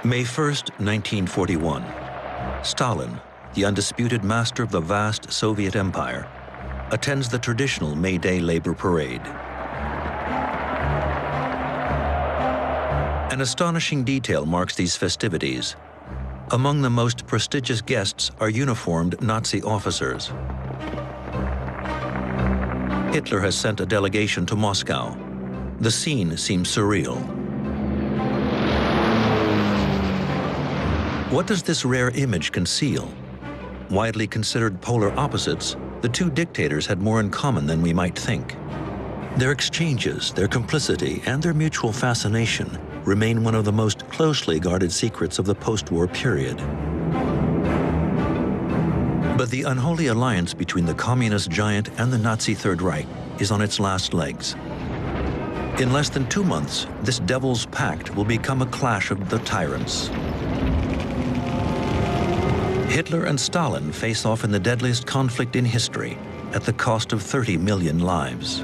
May 1st, 1941. Stalin, the undisputed master of the vast Soviet Empire, attends the traditional May Day labor parade. An astonishing detail marks these festivities. Among the most prestigious guests are uniformed Nazi officers. Hitler has sent a delegation to Moscow. The scene seems surreal. What does this rare image conceal? Widely considered polar opposites, the two dictators had more in common than we might think. Their exchanges, their complicity, and their mutual fascination remain one of the most closely guarded secrets of the post-war period. But the unholy alliance between the communist giant and the Nazi Third Reich is on its last legs. In less than 2 months, this devil's pact will become a clash of the tyrants. Hitler and Stalin face off in the deadliest conflict in history at the cost of 30 million lives.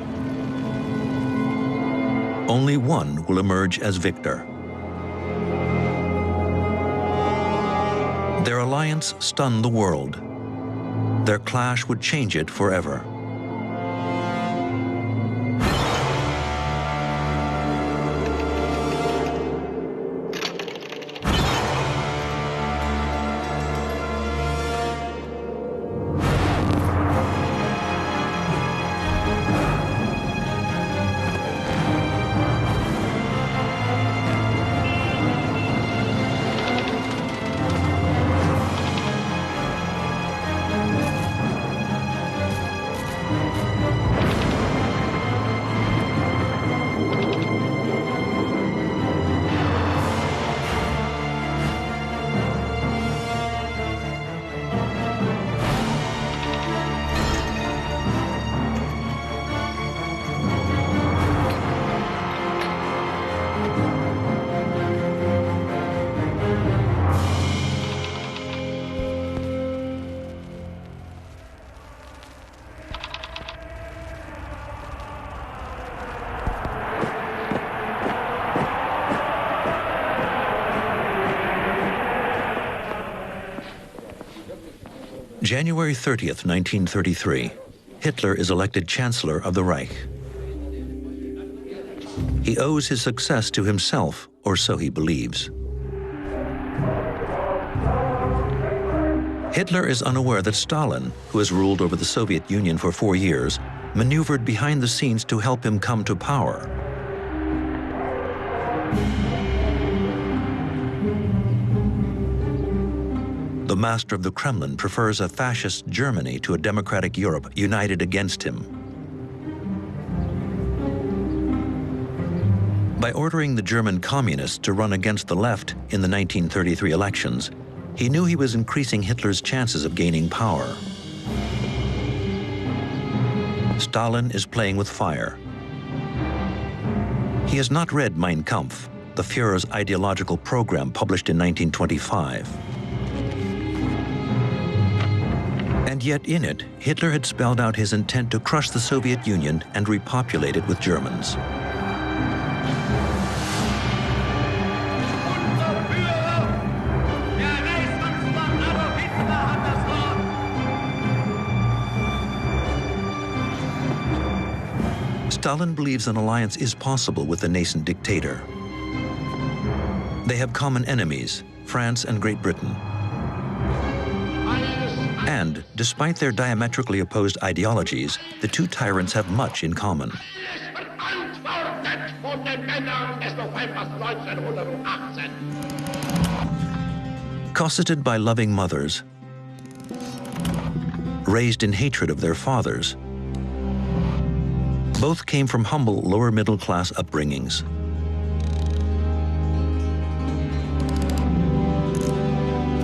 Only one will emerge as victor. Their alliance stunned the world. Their clash would change it forever. January 30th, 1933, Hitler is elected Chancellor of the Reich. He owes his success to himself, or so he believes. Hitler is unaware that Stalin, who has ruled over the Soviet Union for 4 years, maneuvered behind the scenes to help him come to power. The master of the Kremlin prefers a fascist Germany to a democratic Europe united against him. By ordering the German communists to run against the left in the 1933 elections, he knew he was increasing Hitler's chances of gaining power. Stalin is playing with fire. He has not read Mein Kampf, the Führer's ideological program published in 1925. And yet in it, Hitler had spelled out his intent to crush the Soviet Union and repopulate it with Germans. Stalin believes an alliance is possible with the nascent dictator. They have common enemies, France and Great Britain. And, despite their diametrically opposed ideologies, the two tyrants have much in common. Cosseted by loving mothers, raised in hatred of their fathers, both came from humble lower-middle-class upbringings.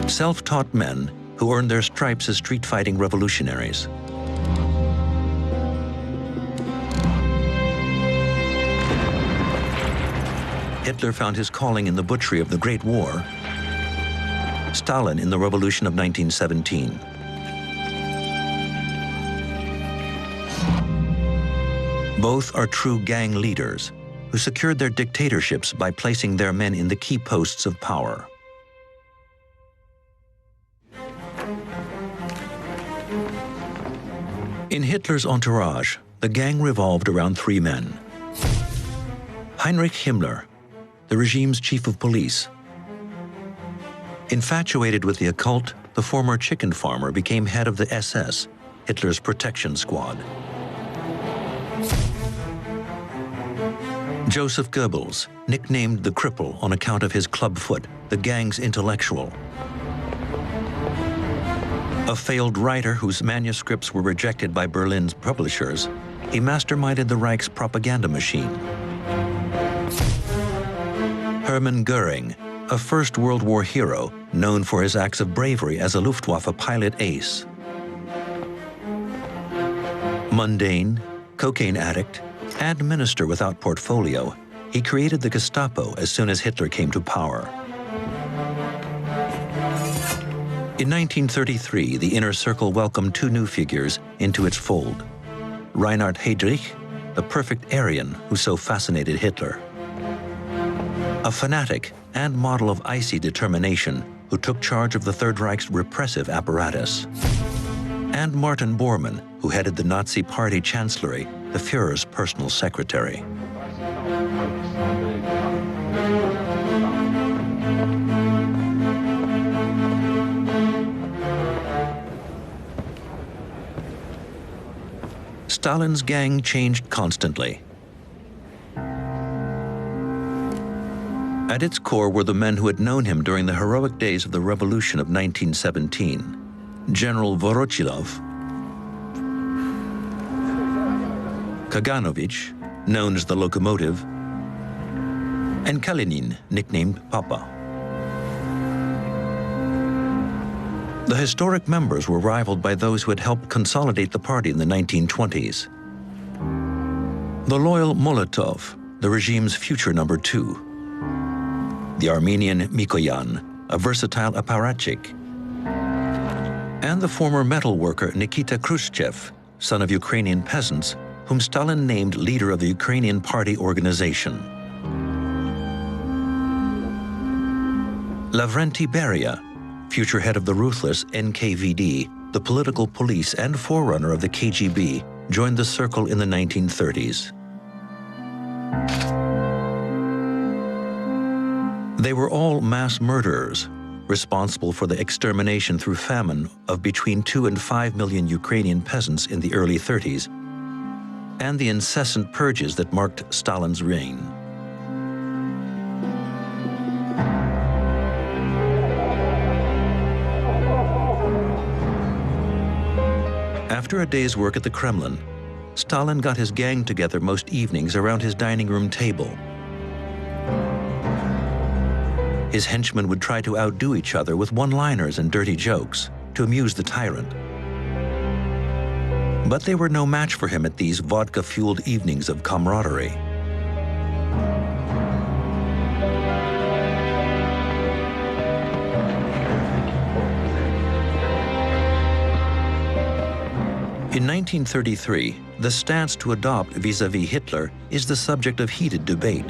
Self-taught men who earned their stripes as street-fighting revolutionaries. Hitler found his calling in the butchery of the Great War, Stalin in the Revolution of 1917. Both are true gang leaders who secured their dictatorships by placing their men in the key posts of power. In Hitler's entourage, the gang revolved around three men. Heinrich Himmler, the regime's chief of police. Infatuated with the occult, the former chicken farmer became head of the SS, Hitler's protection squad. Joseph Goebbels, nicknamed the Cripple on account of his club foot, the gang's intellectual. A failed writer whose manuscripts were rejected by Berlin's publishers, he masterminded the Reich's propaganda machine. Hermann Goering, a First World War hero known for his acts of bravery as a Luftwaffe pilot ace. Mundane, cocaine addict, and minister without portfolio, he created the Gestapo as soon as Hitler came to power. In 1933, the Inner Circle welcomed two new figures into its fold. Reinhard Heydrich, the perfect Aryan who so fascinated Hitler. A fanatic and model of icy determination who took charge of the Third Reich's repressive apparatus. And Martin Bormann, who headed the Nazi Party Chancellery, the Führer's personal secretary. Stalin's gang changed constantly. At its core were the men who had known him during the heroic days of the Revolution of 1917. General Voroshilov, Kaganovich, known as the Locomotive, and Kalinin, nicknamed Papa. The historic members were rivaled by those who had helped consolidate the party in the 1920s. The loyal Molotov, the regime's future number two. The Armenian Mikoyan, a versatile apparatchik. And the former metal worker Nikita Khrushchev, son of Ukrainian peasants, whom Stalin named leader of the Ukrainian Party organization. Lavrenti Beria, future head of the ruthless NKVD, the political police and forerunner of the KGB, joined the circle in the 1930s. They were all mass murderers, responsible for the extermination through famine of between 2 and 5 million Ukrainian peasants in the early 30s, and the incessant purges that marked Stalin's reign. After a day's work at the Kremlin, Stalin got his gang together most evenings around his dining room table. His henchmen would try to outdo each other with one-liners and dirty jokes to amuse the tyrant. But they were no match for him at these vodka-fueled evenings of camaraderie. In 1933, the stance to adopt vis-à-vis Hitler is the subject of heated debate.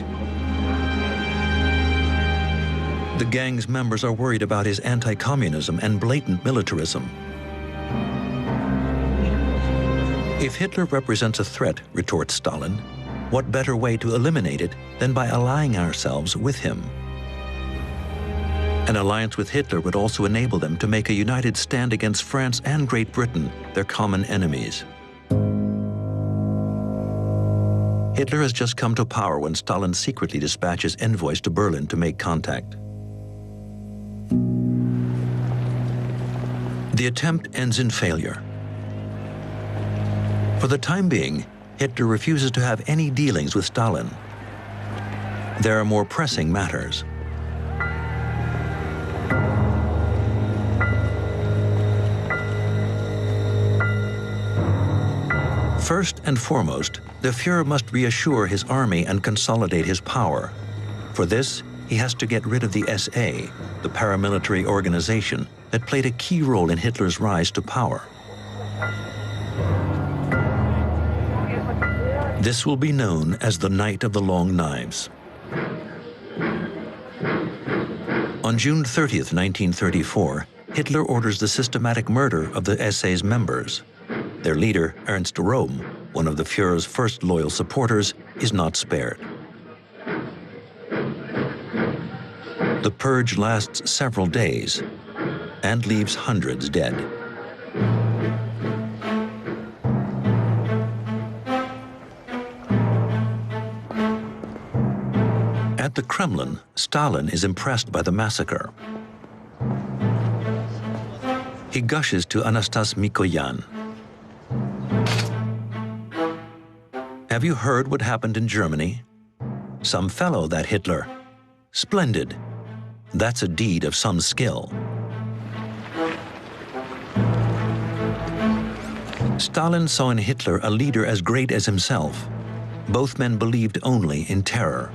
The gang's members are worried about his anti-communism and blatant militarism. If Hitler represents a threat, retorts Stalin, what better way to eliminate it than by allying ourselves with him? An alliance with Hitler would also enable them to make a united stand against France and Great Britain, their common enemies. Hitler has just come to power when Stalin secretly dispatches envoys to Berlin to make contact. The attempt ends in failure. For the time being, Hitler refuses to have any dealings with Stalin. There are more pressing matters. First and foremost, the Führer must reassure his army and consolidate his power. For this, he has to get rid of the SA, the paramilitary organization that played a key role in Hitler's rise to power. This will be known as the Night of the Long Knives. On June 30th, 1934, Hitler orders the systematic murder of the SA's members. Their leader, Ernst Röhm, one of the Führer's first loyal supporters, is not spared. The purge lasts several days and leaves hundreds dead. At the Kremlin, Stalin is impressed by the massacre. He gushes to Anastas Mikoyan. Have you heard what happened in Germany? Some fellow, that Hitler. Splendid. That's a deed of some skill. Stalin saw in Hitler a leader as great as himself. Both men believed only in terror.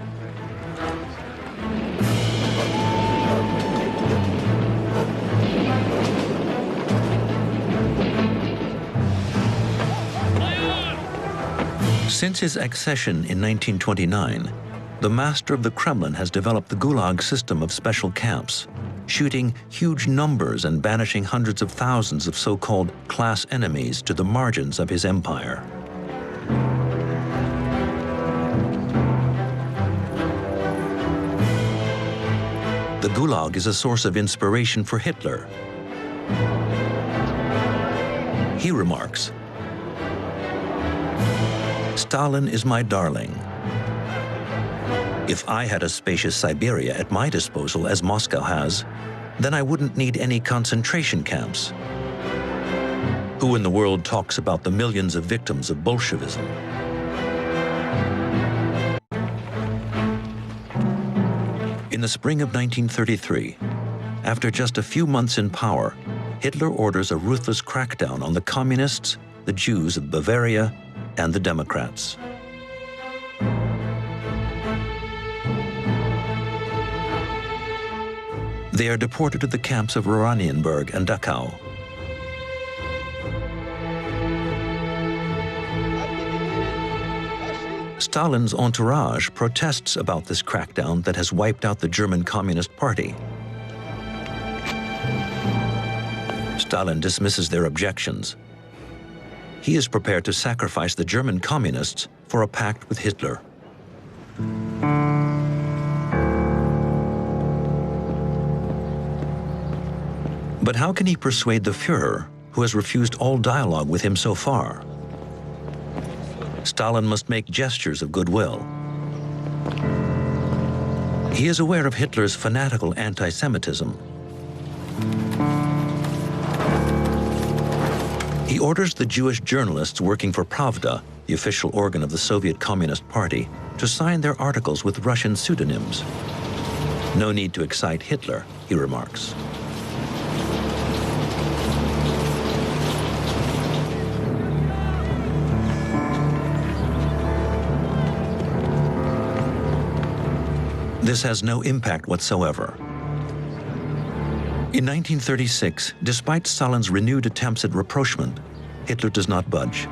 Since his accession in 1929, the master of the Kremlin has developed the Gulag system of special camps, shooting huge numbers and banishing hundreds of thousands of so-called class enemies to the margins of his empire. The Gulag is a source of inspiration for Hitler. He remarks, "Stalin is my darling. If I had a spacious Siberia at my disposal, as Moscow has, then I wouldn't need any concentration camps. Who in the world talks about the millions of victims of Bolshevism?" In the spring of 1933, after just a few months in power, Hitler orders a ruthless crackdown on the communists, the Jews of Bavaria, and the Democrats. They are deported to the camps of Oranienburg and Dachau. Stalin's entourage protests about this crackdown that has wiped out the German Communist Party. Stalin dismisses their objections. He is prepared to sacrifice the German communists for a pact with Hitler. But how can he persuade the Führer, who has refused all dialogue with him so far? Stalin must make gestures of goodwill. He is aware of Hitler's fanatical anti-Semitism. He orders the Jewish journalists working for Pravda, the official organ of the Soviet Communist Party, to sign their articles with Russian pseudonyms. "No need to excite Hitler," he remarks. This has no impact whatsoever. In 1936, despite Stalin's renewed attempts at rapprochement, Hitler does not budge.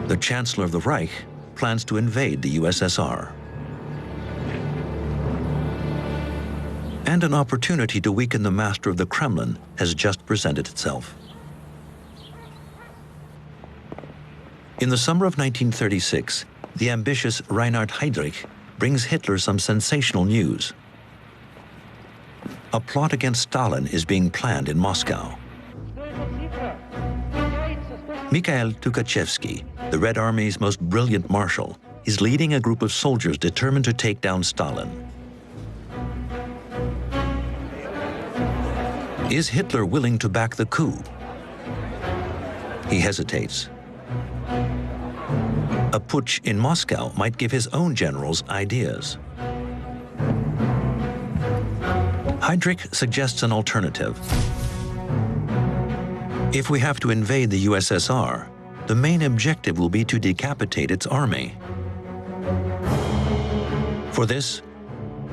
The Chancellor of the Reich plans to invade the USSR. And an opportunity to weaken the master of the Kremlin has just presented itself. In the summer of 1936, the ambitious Reinhard Heydrich brings Hitler some sensational news. A plot against Stalin is being planned in Moscow. Mikhail Tukhachevsky, the Red Army's most brilliant marshal, is leading a group of soldiers determined to take down Stalin. Is Hitler willing to back the coup? He hesitates. A putsch in Moscow might give his own generals ideas. Heydrich suggests an alternative. If we have to invade the USSR, the main objective will be to decapitate its army. For this,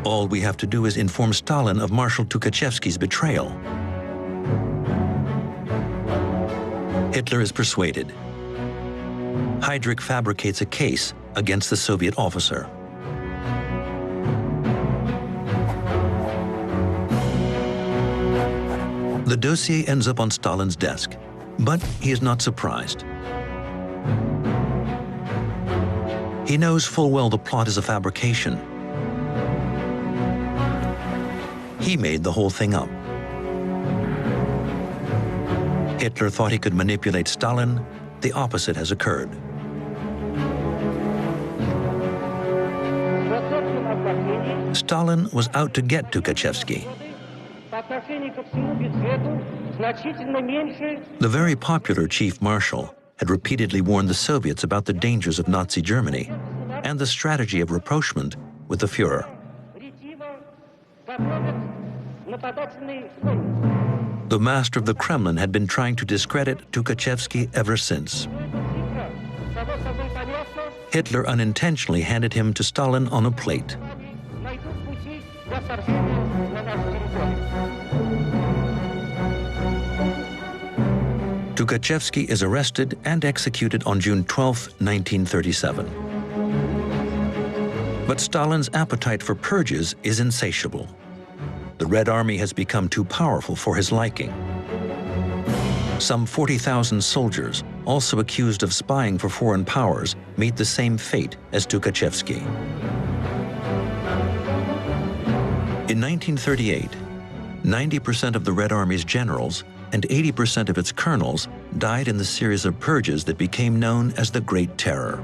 all we have to do is inform Stalin of Marshal Tukhachevsky's betrayal. Hitler is persuaded. Heydrich fabricates a case against the Soviet officer. The dossier ends up on Stalin's desk, but he is not surprised. He knows full well the plot is a fabrication. He made the whole thing up. Hitler thought he could manipulate Stalin. The opposite has occurred. Stalin was out to get Tukhachevsky. The very popular Chief Marshal had repeatedly warned the Soviets about the dangers of Nazi Germany and the strategy of rapprochement with the Führer. The master of the Kremlin had been trying to discredit Tukhachevsky ever since. Hitler unintentionally handed him to Stalin on a plate. Tukhachevsky is arrested and executed on June 12, 1937. But Stalin's appetite for purges is insatiable. The Red Army has become too powerful for his liking. Some 40,000 soldiers, also accused of spying for foreign powers, meet the same fate as Tukhachevsky. In 1938, 90% of the Red Army's generals and 80% of its colonels died in the series of purges that became known as the Great Terror.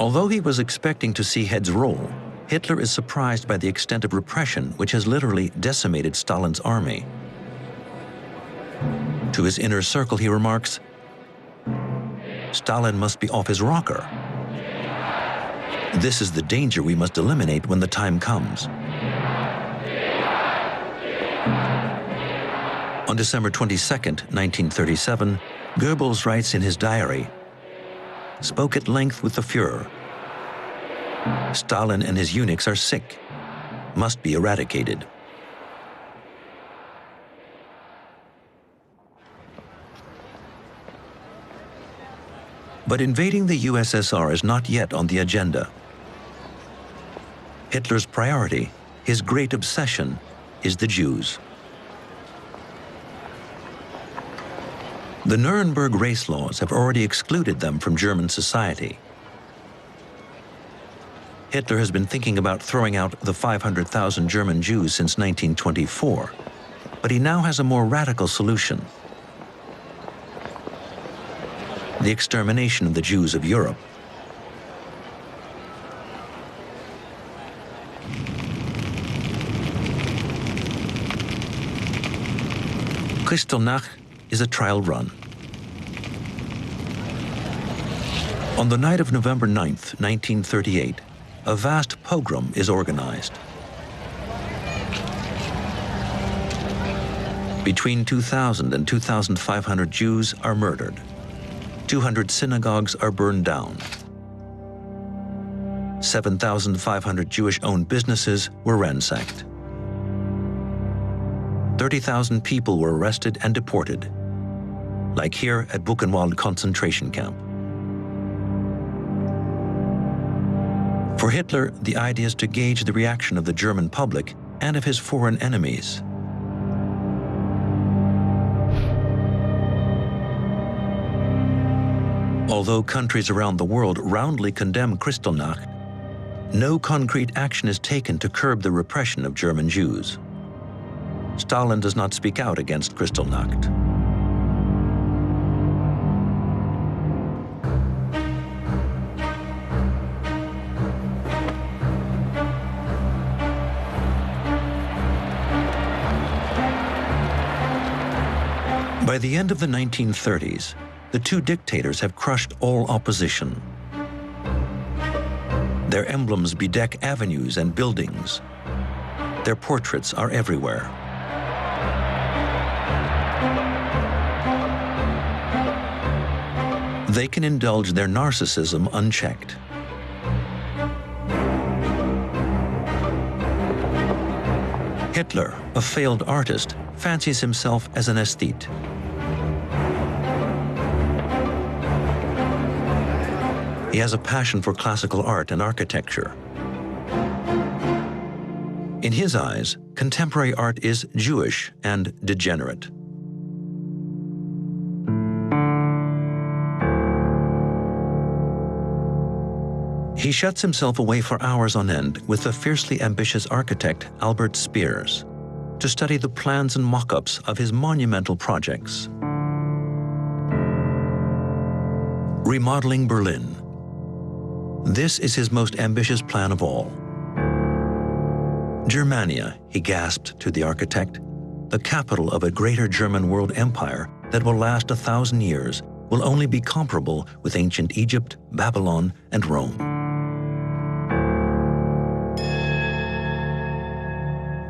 Although he was expecting to see heads roll, Hitler is surprised by the extent of repression which has literally decimated Stalin's army. To his inner circle, he remarks, "Stalin must be off his rocker. This is the danger we must eliminate when the time comes." On December 22, 1937, Goebbels writes in his diary, "Spoke at length with the Führer. Stalin and his eunuchs are sick, must be eradicated." But invading the USSR is not yet on the agenda. Hitler's priority, his great obsession, is the Jews. The Nuremberg race laws have already excluded them from German society. Hitler has been thinking about throwing out the 500,000 German Jews since 1924, but he now has a more radical solution: the extermination of the Jews of Europe. Kristallnacht is a trial run. On the night of November 9th, 1938, a vast pogrom is organized. Between 2,000 and 2,500 Jews are murdered. 200 synagogues are burned down. 7,500 Jewish-owned businesses were ransacked. 30,000 people were arrested and deported, like here at Buchenwald concentration camp. For Hitler, the idea is to gauge the reaction of the German public and of his foreign enemies. Although countries around the world roundly condemn Kristallnacht, no concrete action is taken to curb the repression of German Jews. Stalin does not speak out against Kristallnacht. By the end of the 1930s, the two dictators have crushed all opposition. Their emblems bedeck avenues and buildings. Their portraits are everywhere. They can indulge their narcissism unchecked. Hitler, a failed artist, fancies himself as an aesthete. He has a passion for classical art and architecture. In his eyes, contemporary art is Jewish and degenerate. He shuts himself away for hours on end with the fiercely ambitious architect Albert Speers to study the plans and mock-ups of his monumental projects. Remodeling Berlin. This is his most ambitious plan of all. Germania, he gasped to the architect, the capital of a greater German world empire that will last 1,000 years, will only be comparable with ancient Egypt, Babylon, and Rome.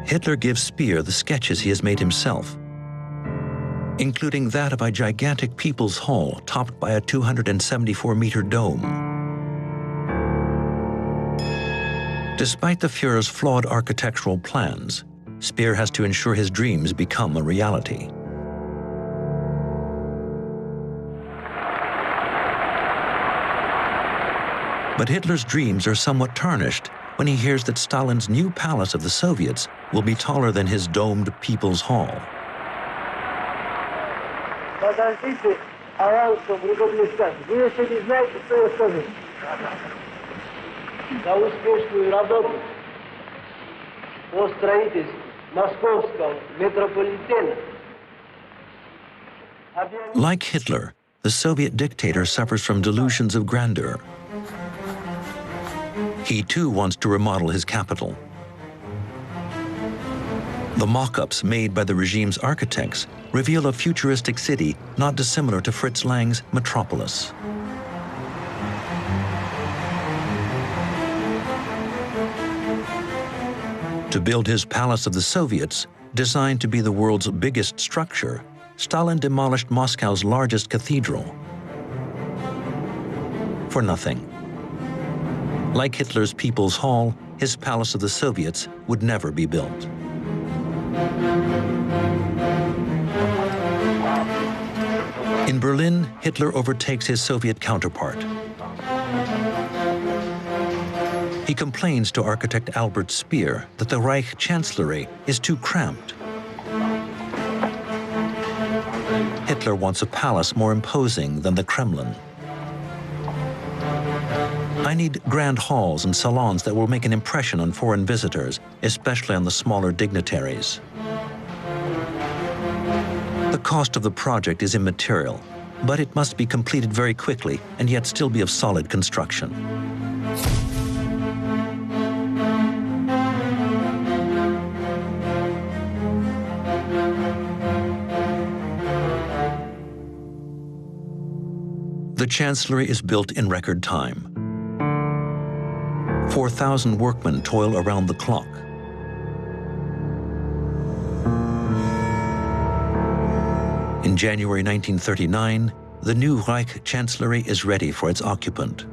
Hitler gives Speer the sketches he has made himself, including that of a gigantic people's hall topped by a 274-meter dome. Despite the Führer's flawed architectural plans, Speer has to ensure his dreams become a reality. But Hitler's dreams are somewhat tarnished when he hears that Stalin's new palace of the Soviets will be taller than his domed People's Hall. Like Hitler, the Soviet dictator suffers from delusions of grandeur. He too wants to remodel his capital. The mock-ups made by the regime's architects reveal a futuristic city not dissimilar to Fritz Lang's Metropolis. To build his Palace of the Soviets, designed to be the world's biggest structure, Stalin demolished Moscow's largest cathedral. For nothing. Like Hitler's People's Hall, his Palace of the Soviets would never be built. In Berlin, Hitler overtakes his Soviet counterpart. He complains to architect Albert Speer that the Reich Chancellery is too cramped. Hitler wants a palace more imposing than the Kremlin. I need grand halls and salons that will make an impression on foreign visitors, especially on the smaller dignitaries. The cost of the project is immaterial, but it must be completed very quickly and yet still be of solid construction. The Chancellery is built in record time. 4,000 workmen toil around the clock. In January 1939, the new Reich Chancellery is ready for its occupant.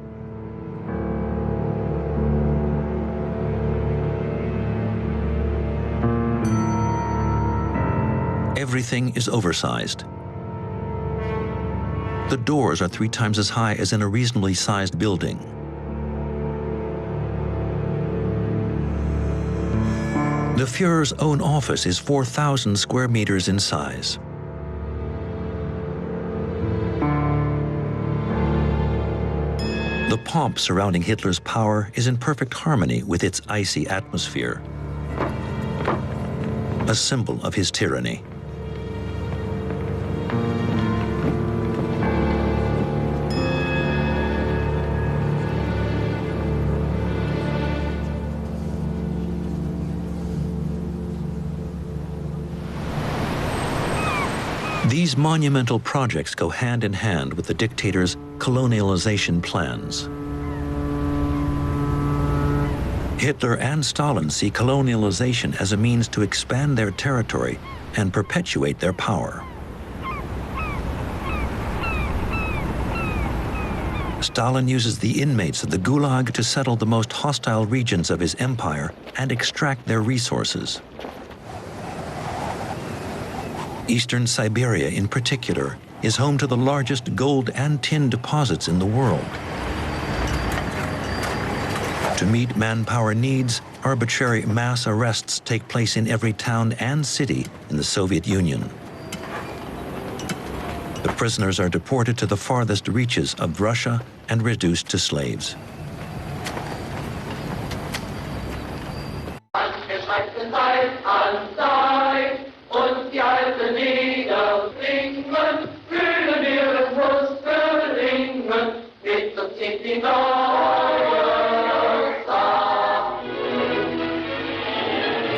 Everything is oversized. The doors are 3 times as high as in a reasonably sized building. The Führer's own office is 4,000 square meters in size. The pomp surrounding Hitler's power is in perfect harmony with its icy atmosphere, a symbol of his tyranny. These monumental projects go hand in hand with the dictator's colonialization plans. Hitler and Stalin see colonialization as a means to expand their territory and perpetuate their power. Stalin uses the inmates of the Gulag to settle the most hostile regions of his empire and extract their resources. Eastern Siberia, in particular, is home to the largest gold and tin deposits in the world. To meet manpower needs, arbitrary mass arrests take place in every town and city in the Soviet Union. The prisoners are deported to the farthest reaches of Russia and reduced to slaves.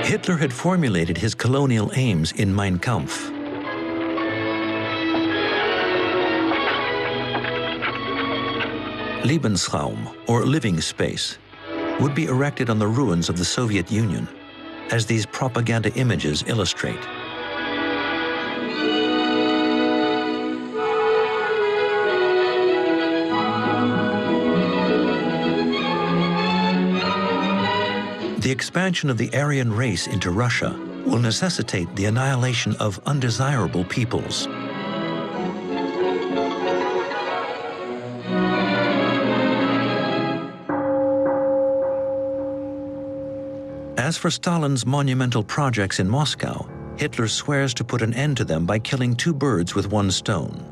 Hitler had formulated his colonial aims in Mein Kampf. Lebensraum, or living space, would be erected on the ruins of the Soviet Union, as these propaganda images illustrate. The expansion of the Aryan race into Russia will necessitate the annihilation of undesirable peoples. As for Stalin's monumental projects in Moscow, Hitler swears to put an end to them by killing two birds with one stone.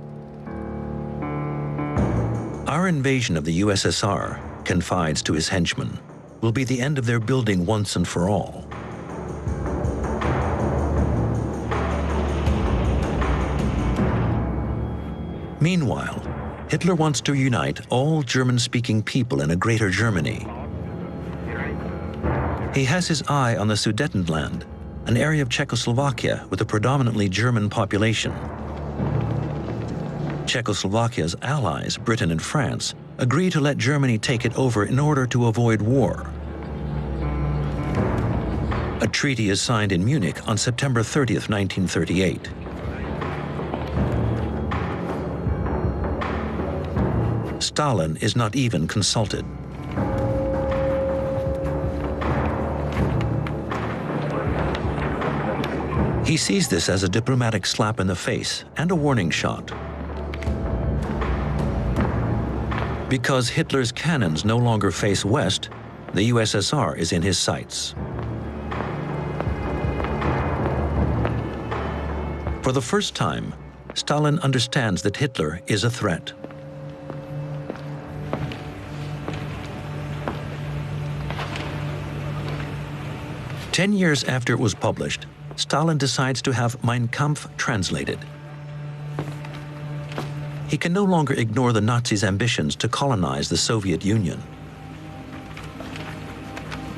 Our invasion of the USSR, confides to his henchmen, will be the end of their building once and for all. Meanwhile, Hitler wants to unite all German-speaking people in a greater Germany. He has his eye on the Sudetenland, an area of Czechoslovakia with a predominantly German population. Czechoslovakia's allies, Britain and France, agree to let Germany take it over in order to avoid war. A treaty is signed in Munich on September 30th, 1938. Stalin is not even consulted. He sees this as a diplomatic slap in the face and a warning shot. Because Hitler's cannons no longer face west, the USSR is in his sights. For the first time, Stalin understands that Hitler is a threat. Ten years after it was published, Stalin decides to have Mein Kampf translated. He can no longer ignore the Nazis' ambitions to colonize the Soviet Union.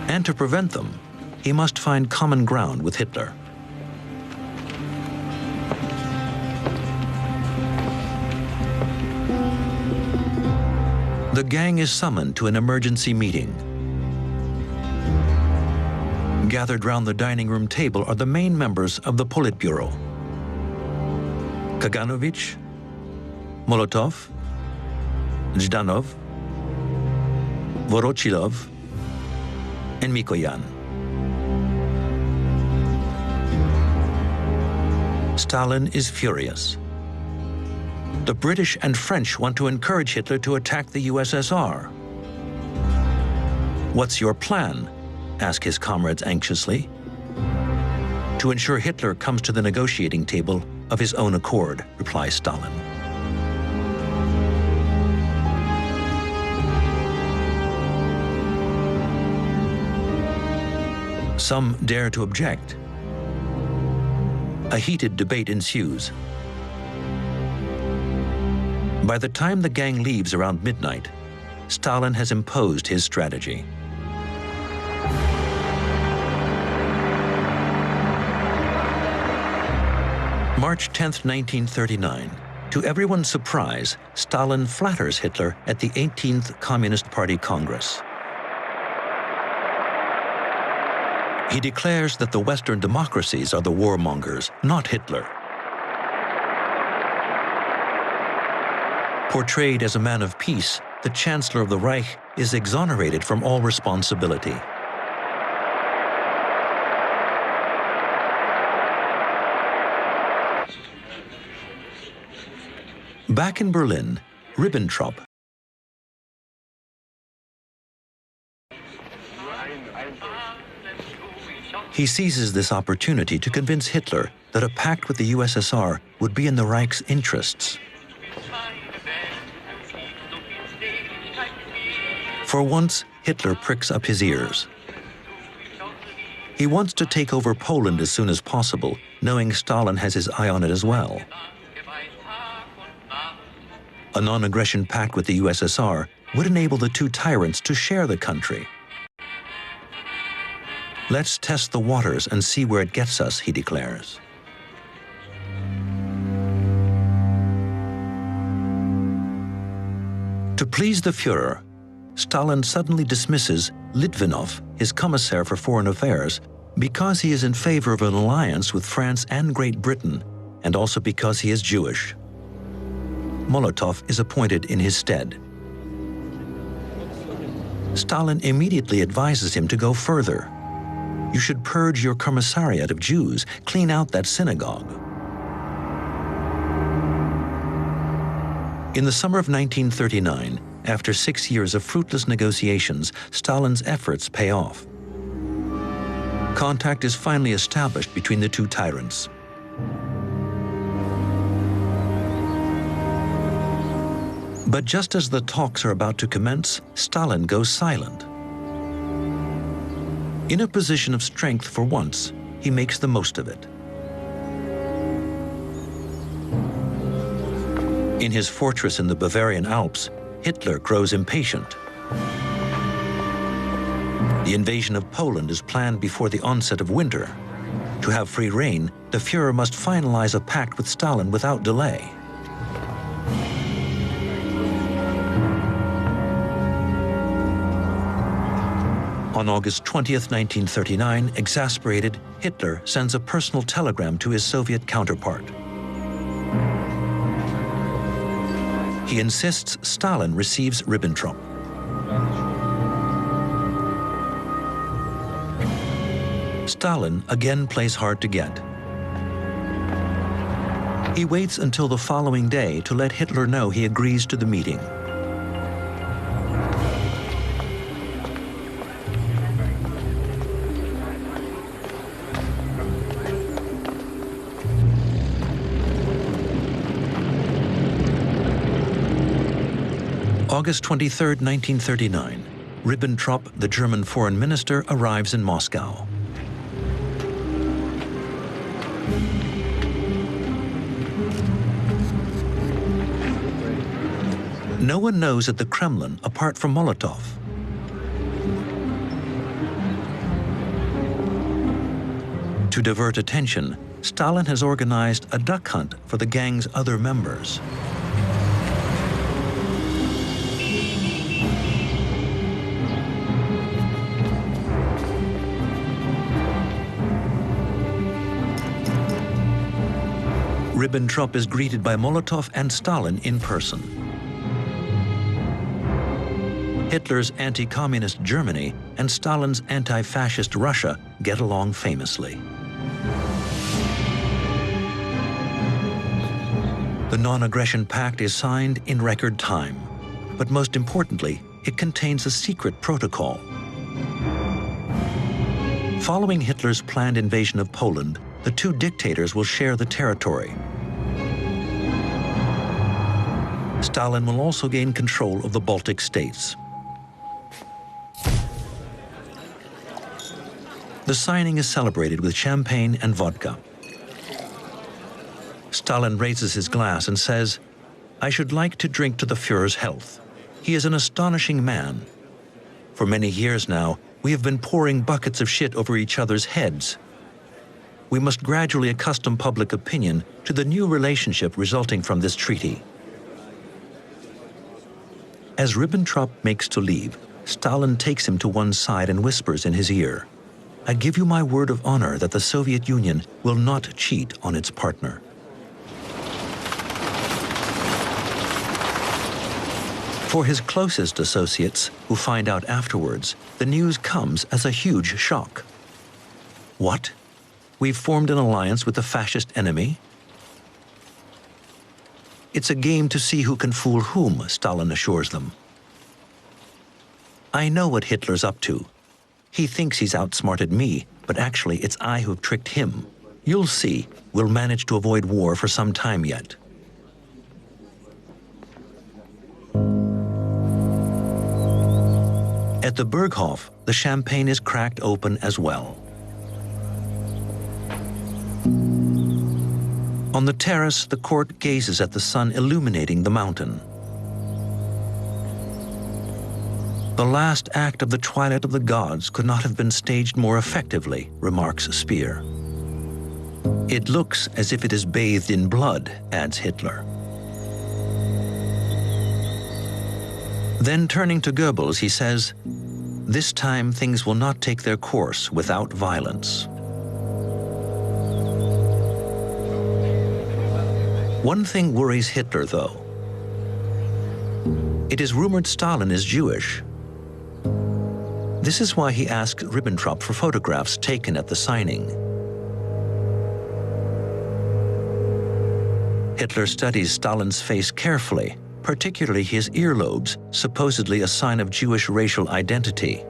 And to prevent them, he must find common ground with Hitler. The gang is summoned to an emergency meeting. Gathered round the dining room table are the main members of the Politburo: Kaganovich, Molotov, Zhdanov, Vorochilov, and Mikoyan. Stalin is furious. The British and French want to encourage Hitler to attack the USSR. "What's your plan?" ask his comrades anxiously. "To ensure Hitler comes to the negotiating table of his own accord," replies Stalin. Some dare to object. A heated debate ensues. By the time the gang leaves around midnight, Stalin has imposed his strategy. March 10th, 1939. To everyone's surprise, Stalin flatters Hitler at the 18th Communist Party Congress. He declares that the Western democracies are the warmongers, not Hitler. Portrayed as a man of peace, the Chancellor of the Reich is exonerated from all responsibility. Back in Berlin, Ribbentrop, He seizes this opportunity to convince Hitler that a pact with the USSR would be in the Reich's interests. For once, Hitler pricks up his ears. He wants to take over Poland as soon as possible, knowing Stalin has his eye on it as well. A non-aggression pact with the USSR would enable the two tyrants to share the country. Let's test the waters and see where it gets us, he declares. To please the Führer, Stalin suddenly dismisses Litvinov, his commissar for foreign affairs, because he is in favor of an alliance with France and Great Britain, and also because he is Jewish. Molotov is appointed in his stead. Stalin immediately advises him to go further. You should purge your commissariat of Jews, clean out that synagogue. In the summer of 1939, after 6 years of fruitless negotiations, Stalin's efforts pay off. Contact is finally established between the two tyrants. But just as the talks are about to commence, Stalin goes silent. In a position of strength for once, he makes the most of it. In his fortress in the Bavarian Alps, Hitler grows impatient. The invasion of Poland is planned before the onset of winter. To have free rein, the Führer must finalize a pact with Stalin without delay. On August 20th, 1939, exasperated, Hitler sends a personal telegram to his Soviet counterpart. He insists Stalin receives Ribbentrop. Stalin again plays hard to get. He waits until the following day to let Hitler know he agrees to the meeting. August 23, 1939, Ribbentrop, the German foreign minister, arrives in Moscow. No one knows at the Kremlin apart from Molotov. To divert attention, Stalin has organized a duck hunt for the gang's other members. Ribbentrop is greeted by Molotov and Stalin in person. Hitler's anti-communist Germany and Stalin's anti-fascist Russia get along famously. The non-aggression pact is signed in record time, but most importantly, it contains a secret protocol. Following Hitler's planned invasion of Poland, the two dictators will share the territory. Stalin will also gain control of the Baltic states. The signing is celebrated with champagne and vodka. Stalin raises his glass and says, "I should like to drink to the Führer's health. He is an astonishing man. For many years now, we have been pouring buckets of shit over each other's heads. We must gradually accustom public opinion to the new relationship resulting from this treaty." As Ribbentrop makes to leave, Stalin takes him to one side and whispers in his ear, "I give you my word of honor that the Soviet Union will not cheat on its partner." For his closest associates, who find out afterwards, the news comes as a huge shock. What? We've formed an alliance with the fascist enemy? It's a game to see who can fool whom, Stalin assures them. "I know what Hitler's up to. He thinks he's outsmarted me, but actually it's I who have tricked him. You'll see, we'll manage to avoid war for some time yet. At the Berghof, the champagne is cracked open as well. On the terrace, the court gazes at the sun illuminating the mountain. The last act of the Twilight of the Gods could not have been staged more effectively, remarks Speer. It looks as if it is bathed in blood, adds Hitler. Then turning to Goebbels, he says, "This time things will not take their course without violence." One thing worries Hitler, though. It is rumored Stalin is Jewish. This is why he asked Ribbentrop for photographs taken at the signing. Hitler studies Stalin's face carefully, particularly his earlobes, supposedly a sign of Jewish racial identity.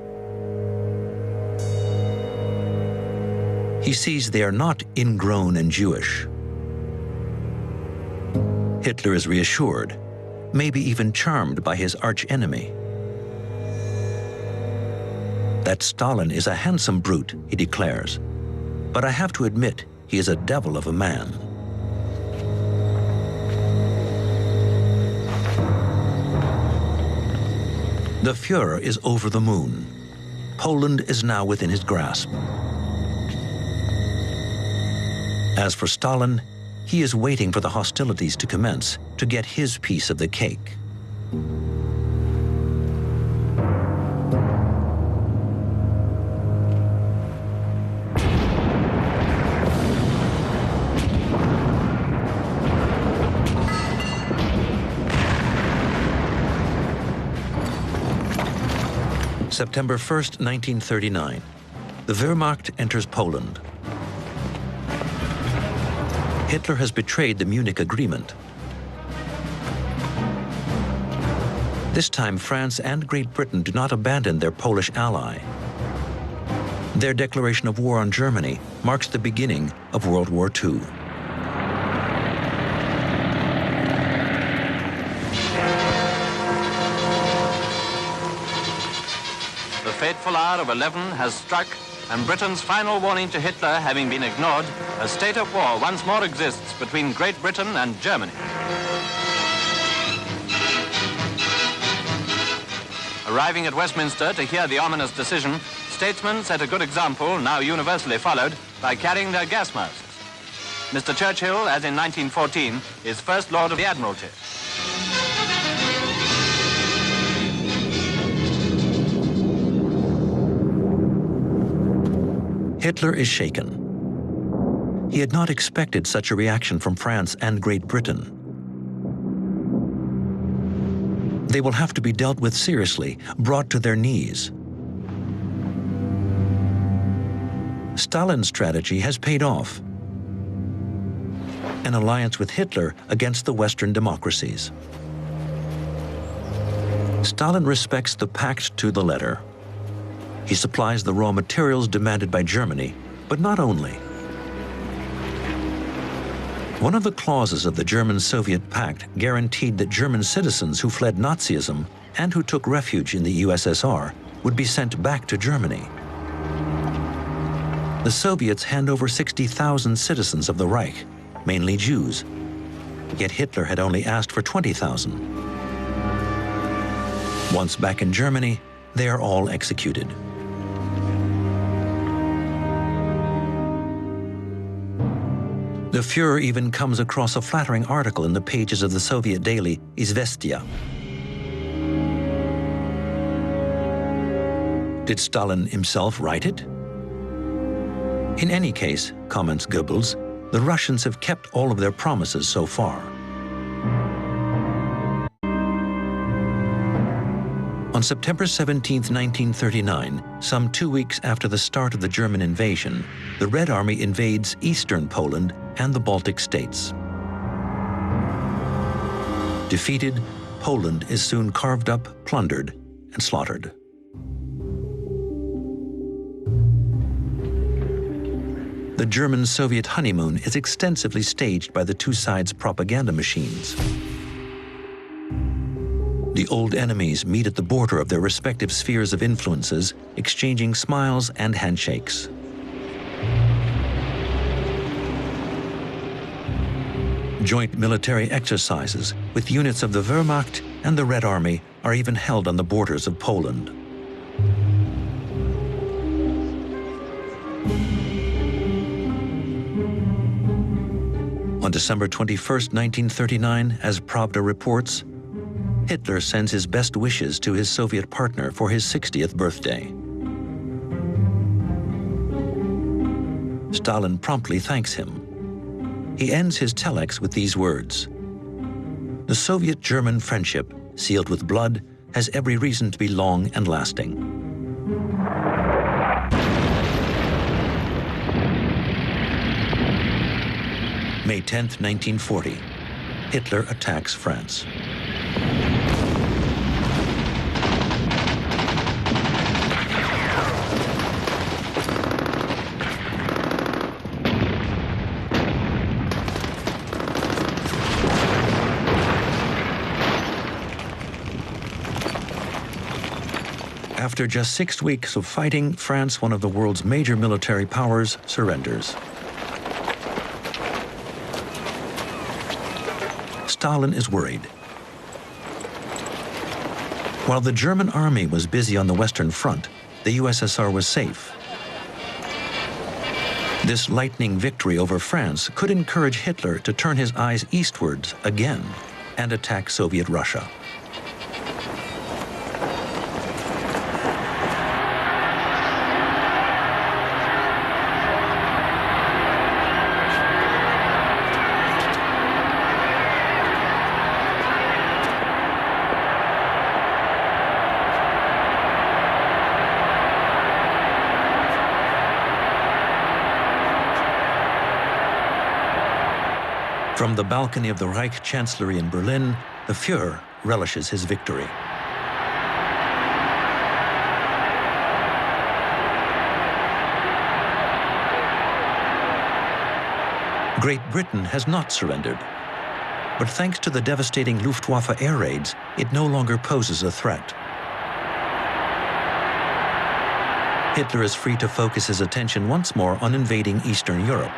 He sees they are not ingrown and Jewish. Hitler is reassured, maybe even charmed by his arch-enemy. That Stalin is a handsome brute, he declares, but I have to admit he is a devil of a man. The Führer is over the moon. Poland is now within his grasp. As for Stalin, he is waiting for the hostilities to commence to get his piece of the cake. September 1st, 1939. The Wehrmacht enters Poland. Hitler has betrayed the Munich Agreement. This time, France and Great Britain do not abandon their Polish ally. Their declaration of war on Germany marks the beginning of World War II. The fateful hour of 11 has struck, and Britain's final warning to Hitler having been ignored, a state of war once more exists between Great Britain and Germany. Arriving at Westminster to hear the ominous decision, statesmen set a good example, now universally followed, by carrying their gas masks. Mr. Churchill, as in 1914, is First Lord of the Admiralty. Hitler is shaken. He had not expected such a reaction from France and Great Britain. They will have to be dealt with seriously, brought to their knees. Stalin's strategy has paid off. An alliance with Hitler against the Western democracies. Stalin respects the pact to the letter. He supplies the raw materials demanded by Germany, but not only. One of the clauses of the German-Soviet pact guaranteed that German citizens who fled Nazism and who took refuge in the USSR would be sent back to Germany. The Soviets hand over 60,000 citizens of the Reich, mainly Jews. Yet Hitler had only asked for 20,000. Once back in Germany, they are all executed. The Führer even comes across a flattering article in the pages of the Soviet daily Izvestia. Did Stalin himself write it? In any case, comments Goebbels, the Russians have kept all of their promises so far. On September 17, 1939, some 2 weeks after the start of the German invasion, the Red Army invades eastern Poland and the Baltic states. Defeated, Poland is soon carved up, plundered, and slaughtered. The German-Soviet honeymoon is extensively staged by the two sides' propaganda machines. The old enemies meet at the border of their respective spheres of influences, exchanging smiles and handshakes. Joint military exercises with units of the Wehrmacht and the Red Army are even held on the borders of Poland. On December 21, 1939, as Pravda reports, Hitler sends his best wishes to his Soviet partner for his 60th birthday. Stalin promptly thanks him. He ends his telex with these words: "The Soviet-German friendship, sealed with blood, has every reason to be long and lasting." May 10, 1940, Hitler attacks France. After just 6 weeks of fighting, France, one of the world's major military powers, surrenders. Stalin is worried. While the German army was busy on the Western Front, the USSR was safe. This lightning victory over France could encourage Hitler to turn his eyes eastwards again and attack Soviet Russia. From the balcony of the Reich Chancellery in Berlin, the Führer relishes his victory. Great Britain has not surrendered, but thanks to the devastating Luftwaffe air raids, it no longer poses a threat. Hitler is free to focus his attention once more on invading Eastern Europe.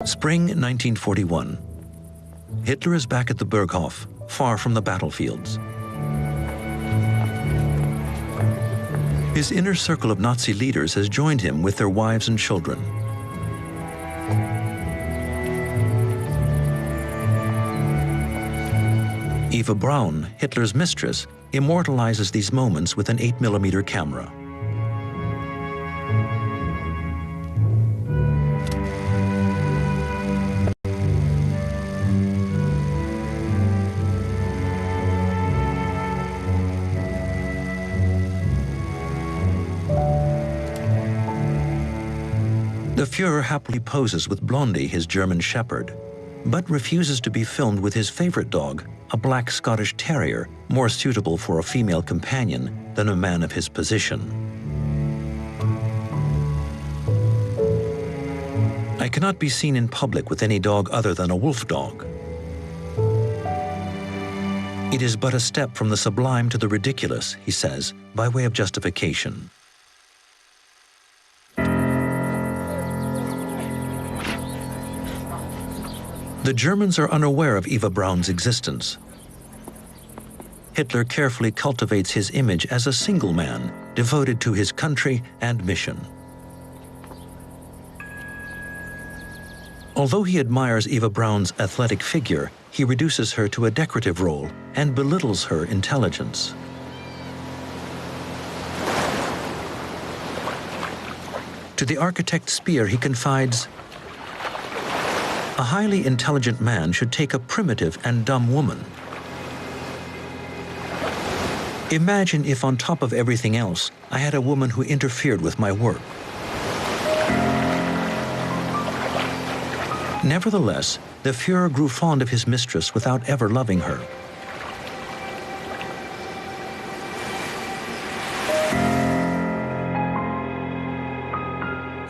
Spring 1941. Hitler is back at the Berghof, far from the battlefields. His inner circle of Nazi leaders has joined him with their wives and children. Eva Braun, Hitler's mistress, immortalizes these moments with an 8mm camera. The Führer happily poses with Blondie, his German shepherd, but refuses to be filmed with his favorite dog, a black Scottish terrier, more suitable for a female companion than a man of his position. "I cannot be seen in public with any dog other than a wolf dog. It is but a step from the sublime to the ridiculous," he says, by way of justification. The Germans are unaware of Eva Braun's existence. Hitler carefully cultivates his image as a single man, devoted to his country and mission. Although he admires Eva Braun's athletic figure, he reduces her to a decorative role and belittles her intelligence. To the architect Speer, he confides, "A highly intelligent man should take a primitive and dumb woman. Imagine if on top of everything else, I had a woman who interfered with my work." Nevertheless, the Führer grew fond of his mistress without ever loving her.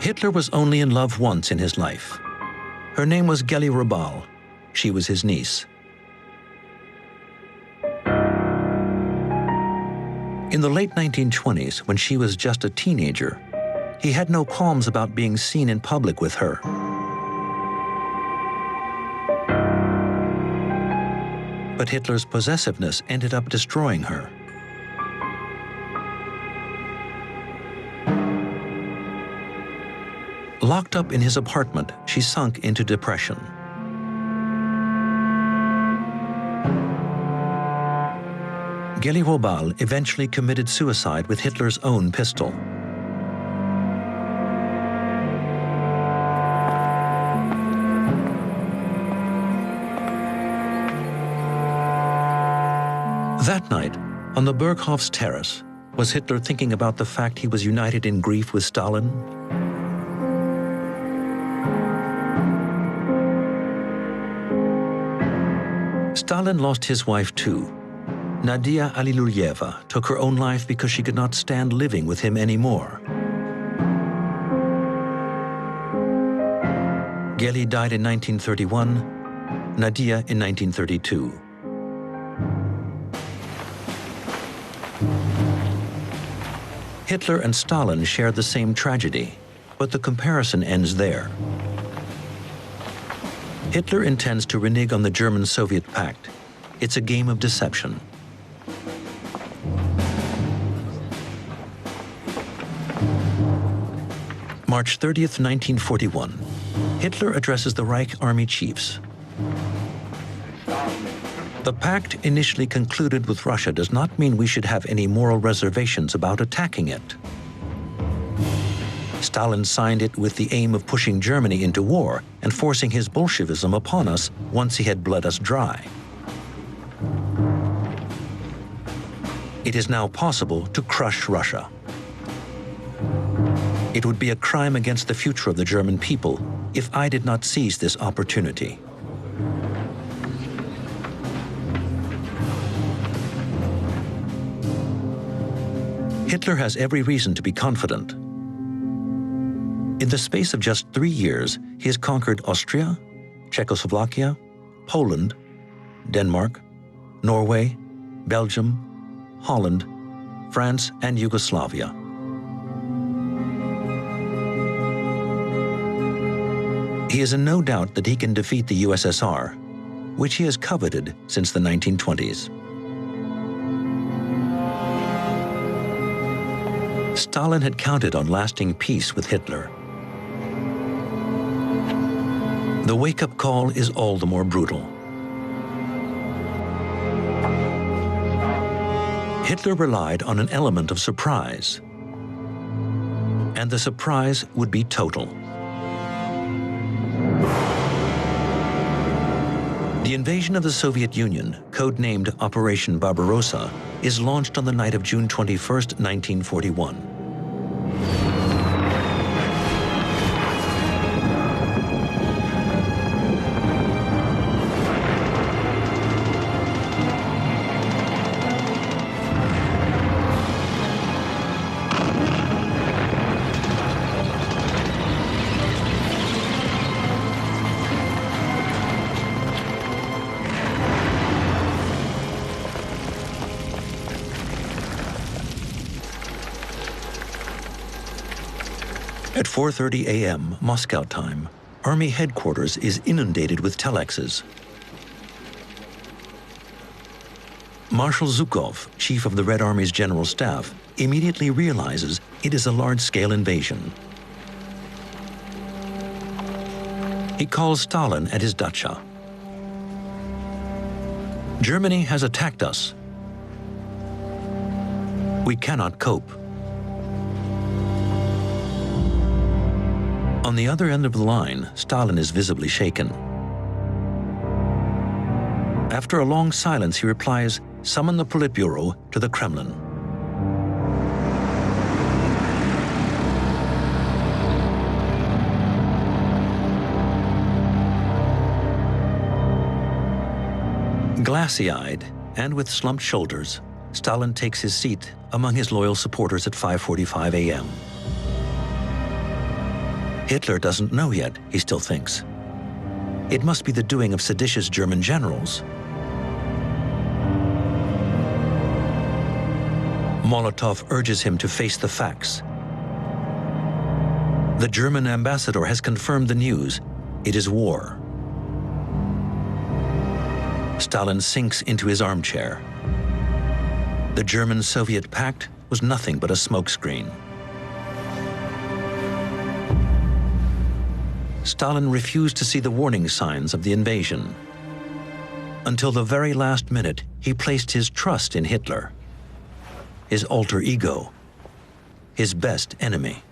Hitler was only in love once in his life. Her name was Geli Raubal. She was his niece. In the late 1920s, when she was just a teenager, he had no qualms about being seen in public with her. But Hitler's possessiveness ended up destroying her. Locked up in his apartment, she sunk into depression. Geli Raubal eventually committed suicide with Hitler's own pistol. That night, on the Berghof's terrace, was Hitler thinking about the fact he was united in grief with Stalin? Stalin lost his wife too. Nadia Alliluyeva took her own life because she could not stand living with him anymore. Geli died in 1931, Nadia in 1932. Hitler and Stalin shared the same tragedy, but the comparison ends there. Hitler intends to renege on the German-Soviet pact. It's a game of deception. March 30th, 1941. Hitler addresses the Reich Army chiefs. The pact initially concluded with Russia does not mean we should have any moral reservations about attacking it. Stalin signed it with the aim of pushing Germany into war and forcing his Bolshevism upon us once he had bled us dry. It is now possible to crush Russia. It would be a crime against the future of the German people if I did not seize this opportunity. Hitler has every reason to be confident. In the space of just 3 years, he has conquered Austria, Czechoslovakia, Poland, Denmark, Norway, Belgium, Holland, France, and Yugoslavia. He is in no doubt that he can defeat the USSR, which he has coveted since the 1920s. Stalin had counted on lasting peace with Hitler. The wake-up call is all the more brutal. Hitler relied on an element of surprise, and the surprise would be total. The invasion of the Soviet Union, codenamed Operation Barbarossa, is launched on the night of June 21st, 1941. At 4:30 a.m. Moscow time, Army headquarters is inundated with telexes. Marshal Zhukov, chief of the Red Army's general staff, immediately realizes it is a large-scale invasion. He calls Stalin at his dacha. Germany has attacked us. We cannot cope. On the other end of the line, Stalin is visibly shaken. After a long silence, he replies, "Summon the Politburo to the Kremlin." Glassy-eyed and with slumped shoulders, Stalin takes his seat among his loyal supporters at 5:45 a.m. Hitler doesn't know yet, he still thinks. It must be the doing of seditious German generals. Molotov urges him to face the facts. The German ambassador has confirmed the news. It is war. Stalin sinks into his armchair. The German-Soviet pact was nothing but a smokescreen. Stalin refused to see the warning signs of the invasion. Until the very last minute, he placed his trust in Hitler, his alter ego, his best enemy.